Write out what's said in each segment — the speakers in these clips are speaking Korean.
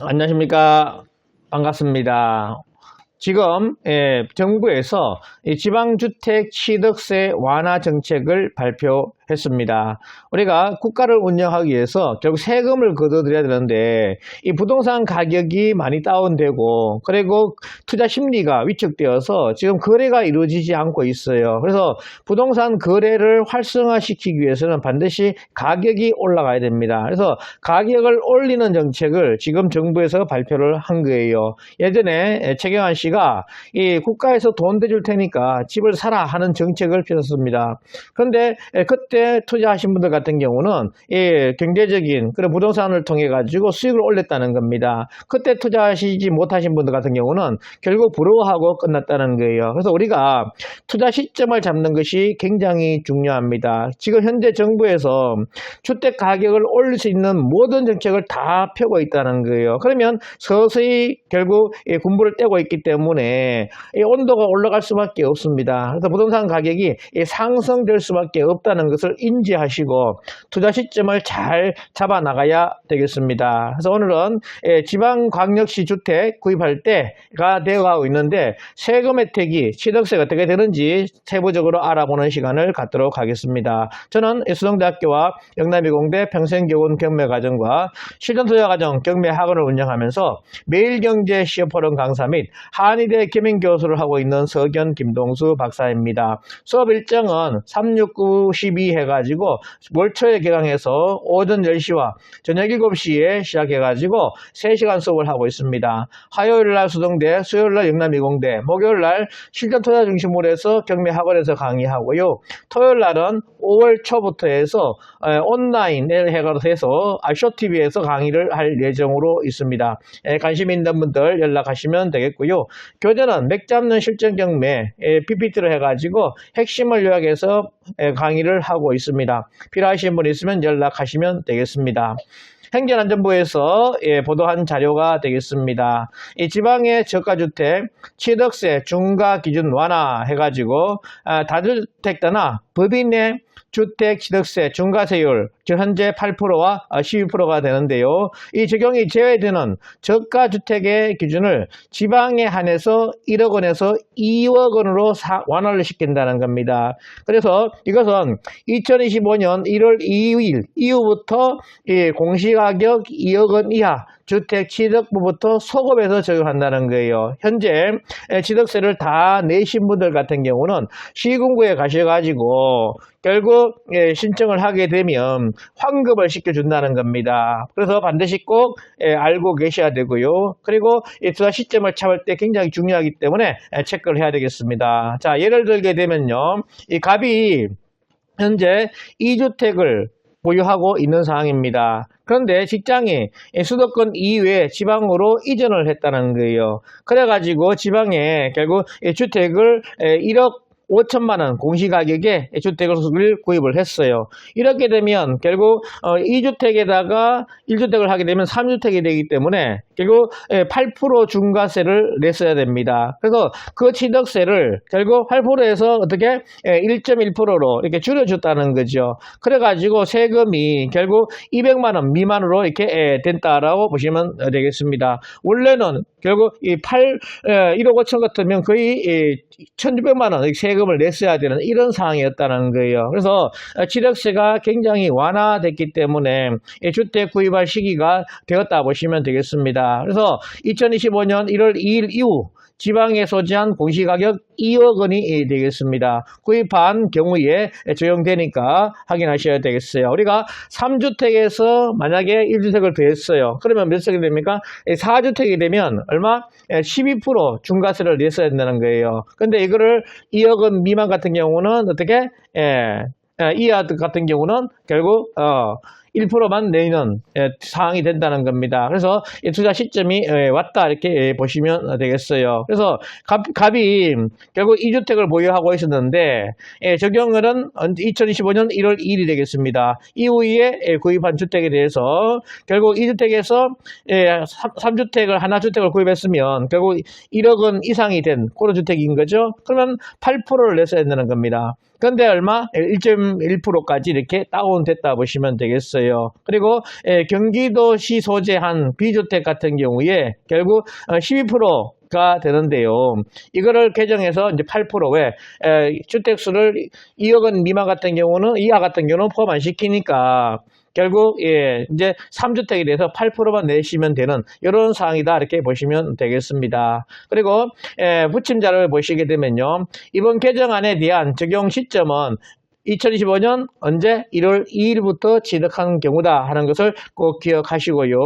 안녕하십니까. 반갑습니다. 지금 정부에서 이 지방주택 취득세 완화 정책을 발표했습니다. 우리가 국가를 운영하기 위해서 결국 세금을 걷어들여야 되는데 이 부동산 가격이 많이 다운되고 그리고 투자 심리가 위축되어서 지금 거래가 이루어지지 않고 있어요. 그래서 부동산 거래를 활성화시키기 위해서는 반드시 가격이 올라가야 됩니다. 그래서 가격을 올리는 정책을 지금 정부에서 발표를 한 거예요. 예전에 최경환 씨가 이 국가에서 돈 대줄 테니까 집을 사라 하는 정책을 펴셨습니다. 그런데 그때 투자하신 분들 같은 경우는 이 경제적인 그런 부동산을 통해 가지고 수익을 올렸다는 겁니다. 그때 투자하시지 못하신 분들 같은 경우는 결국 부러워하고 끝났다는 거예요. 그래서 우리가 투자 시점을 잡는 것이 굉장히 중요합니다. 지금 현재 정부에서 주택 가격을 올릴 수 있는 모든 정책을 다 펴고 있다는 거예요. 그러면 서서히 결국 군부를 떼고 있기 때문에 온도가 올라갈 수밖에 없습니다. 그래서 부동산 가격이 상승될 수밖에 없다는 것을 인지하시고 투자 시점을 잘 잡아 나가야 되겠습니다. 그래서 오늘은 지방광역시 주택 구입할 때가 되어가고 있는데 세금 혜택이 취득세가 어떻게 되는지 세부적으로 알아보는 시간을 갖도록 하겠습니다. 저는 수동대학교와 영남이공대 평생교원 경매과정과 실전투자과정 경매학원을 운영하면서 매일경제 시험포럼 강사 및 한의대 겸임교수를 하고 있는 서견 김동수 박사입니다. 수업 일정은 3692 해가지고 월초에 개강해서 오전 10시와 저녁 7시에 시작해가지고 3시간 수업을 하고 있습니다. 화요일날 수동대, 수요일날 영남이공대, 목요일날 실전투자 중심으로 해서 경매학원에서 강의하고요. 토요일날은 5월 초부터 해서 온라인을 해서 쇼TV에서 강의를 할 예정으로 있습니다. 관심 있는 분들 연락하시면 되겠고요. 교재는 맥 잡는 실전 경매 PPT를 해가지고 핵심을 요약해서 강의를 하고 있습니다. 필요하신 분 있으면 연락하시면 되겠습니다. 행정안전부에서 보도한 자료가 되겠습니다. 이 지방의 저가주택 취득세 중과 기준 완화 해가지고 다주택자나 법인의 주택 취득세 중과세율 현재 8%와 12%가 되는데요. 이 적용이 제외되는 저가주택의 기준을 지방에 한해서 1억 원에서 2억 원으로 완화를 시킨다는 겁니다. 그래서 이것은 2025년 1월 2일 이후부터 공시가격 2억 원 이하 주택 취득부부터 소급해서 적용한다는 거예요. 현재 취득세를 다 내신 분들 같은 경우는 시군구에 가셔가지고 결국 신청을 하게 되면 환급을 시켜준다는 겁니다. 그래서 반드시 꼭 알고 계셔야 되고요. 그리고 투자 시점을 잡을 때 굉장히 중요하기 때문에 체크를 해야 되겠습니다. 자, 예를 들게 되면요. 이 갑이 현재 2주택을 보유하고 있는 상황입니다. 그런데 직장이 수도권 이외에 지방으로 이전을 했다는 거예요. 그래가지고 지방에 결국 주택을 1억 5천만 원 공시가격에 주택을 구입을 했어요. 이렇게 되면 결국 2주택에다가 1주택을 하게 되면 3주택이 되기 때문에 결국 8% 중과세를 냈어야 됩니다. 그래서 그 취득세를 결국 8%에서 어떻게 1.1%로 이렇게 줄여줬다는 거죠. 그래가지고 세금이 결국 200만 원 미만으로 이렇게 된다라고 보시면 되겠습니다. 원래는 결국 1억 5천 같으면 거의 1,600만 원 세금을 냈어야 되는 이런 상황이었다는 거예요. 그래서 취득세가 굉장히 완화됐기 때문에 주택 구입할 시기가 되었다 보시면 되겠습니다. 그래서 2025년 1월 2일 이후 지방에 소지한 공시가격 2억 원이 되겠습니다. 구입한 경우에 적용되니까 확인하셔야 되겠어요. 우리가 3주택에서 만약에 1주택을 더했어요. 그러면 몇 석이 됩니까? 4주택이 되면 얼마? 12% 중과세를 냈어야 된다는 거예요. 근데 이거를 2억 원 미만 같은 경우는 어떻게? 이하 같은 경우는 결국 1%만 내는 상황이 된다는 겁니다. 그래서 투자 시점이 왔다 이렇게 보시면 되겠어요. 그래서 갑이 결국 2주택을 보유하고 있었는데 적용은 2025년 1월 2일이 되겠습니다. 이후에 구입한 주택에 대해서 결국 2주택에서 3주택을 하나주택을 구입했으면 결국 1억 원 이상이 된 그런 주택인 거죠. 그러면 8%를 냈어야 된다는 겁니다. 그런데 얼마? 1.1%까지 이렇게 다운됐다 보시면 되겠어요. 되겠어요. 그리고 경기도시 소재한 비주택 같은 경우에 결국 12%가 되는데요. 이거를 개정해서 이제 8%왜 주택수를 2억 원 미만 같은 경우는 이하 같은 경우는 포함 안 시키니까 결국 이제 3주택에 대해서 8%만 내시면 되는 이런 사항이다 이렇게 보시면 되겠습니다. 그리고 부침자를 보시게 되면요. 이번 개정안에 대한 적용 시점은 2025년 언제 1월 2일부터 취득한 경우다 하는 것을 꼭 기억하시고요.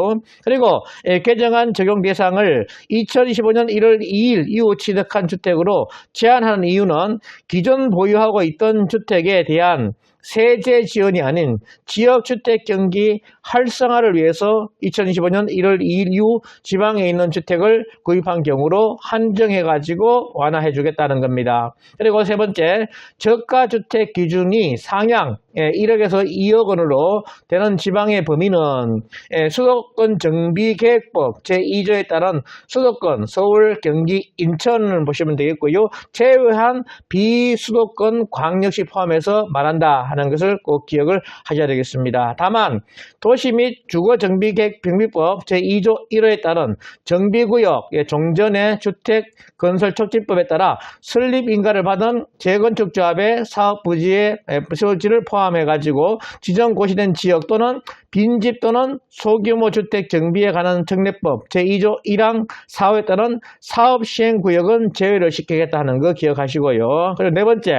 그리고 개정안 적용 대상을 2025년 1월 2일 이후 취득한 주택으로 제한하는 이유는 기존 보유하고 있던 주택에 대한 세제 지원이 아닌 지역주택 경기 활성화를 위해서 2025년 1월 2일 이후 지방에 있는 주택을 구입한 경우로 한정해가지고 완화해 주겠다는 겁니다. 그리고 세 번째, 저가주택 기준이 상향 1억에서 2억 원으로 되는 지방의 범위는 수도권 정비계획법 제2조에 따른 수도권 서울, 경기, 인천을 보시면 되겠고요. 제외한 비수도권 광역시 포함해서 말한다 하는 것을 꼭 기억을 하셔야 되겠습니다. 다만 도시 및 주거정비계획 병비법 제2조 1호에 따른 정비구역 종전의 주택 건설촉진법에 따라 설립인가를 받은 재건축조합의 사업부지의 부지를 포함해가지고 지정 고시된 지역 또는 빈집 또는 소규모 주택 정비에 관한 정례법 제2조 1항 4호에 따른 사업시행구역은 제외를 시키겠다 하는 거 기억하시고요. 그리고 네 번째,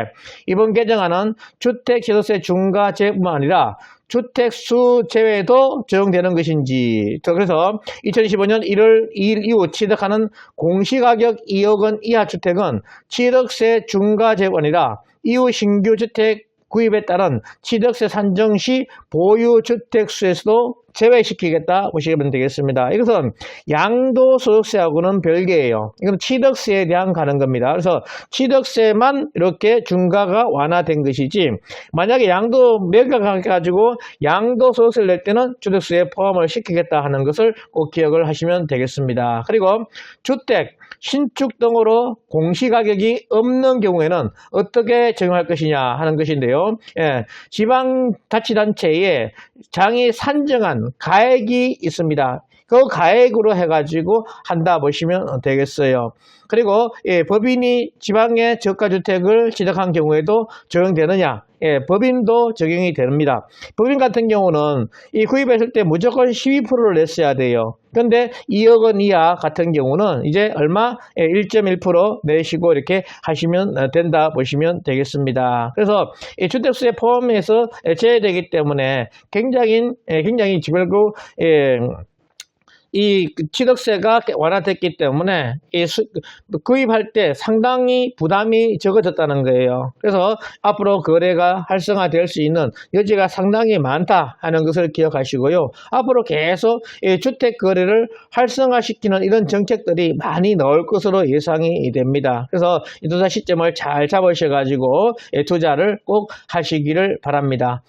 이번 개정안은 주택시도세 중과제뿐만 아니라 주택수 제외도 적용되는 것인지, 그래서 2025년 1월 2일 이후 취득하는 공시가격 2억 원 이하 주택은 취득세 중과제가 아니라 이후 신규 주택 구입에 따른 취득세 산정 시 보유 주택수에서도 제외시키겠다 보시면 되겠습니다. 이것은 양도소득세하고는 별개예요. 이건 취득세에 대한 가는 겁니다. 그래서 취득세만 이렇게 중과가 완화된 것이지, 만약에 양도 매각해가지고 양도소득세를 낼 때는 주택수에 포함을 시키겠다 하는 것을 꼭 기억을 하시면 되겠습니다. 그리고 주택, 신축 등으로 공시가격이 없는 경우에는 어떻게 적용할 것이냐 하는 것인데요. 지방자치단체에 장이 산정한 가액이 있습니다. 그 가액으로 해가지고 한다 보시면 되겠어요. 그리고 법인이 지방의 저가주택을 취득한 경우에도 적용되느냐? 법인도 적용이 됩니다. 법인 같은 경우는 이 구입했을 때 무조건 12%를 냈어야 돼요. 그런데 2억 원 이하 같은 경우는 이제 얼마? 1.1% 내시고 이렇게 하시면 된다 보시면 되겠습니다. 그래서 이 주택수에 포함해서 제외되기 때문에 굉장히 지불구 이 취득세가 완화됐기 때문에 구입할 때 상당히 부담이 적어졌다는 거예요. 그래서 앞으로 거래가 활성화될 수 있는 여지가 상당히 많다 하는 것을 기억하시고요. 앞으로 계속 주택 거래를 활성화시키는 이런 정책들이 많이 나올 것으로 예상이 됩니다. 그래서 이 투자 시점을 잘 잡으셔가지고 투자를 꼭 하시기를 바랍니다.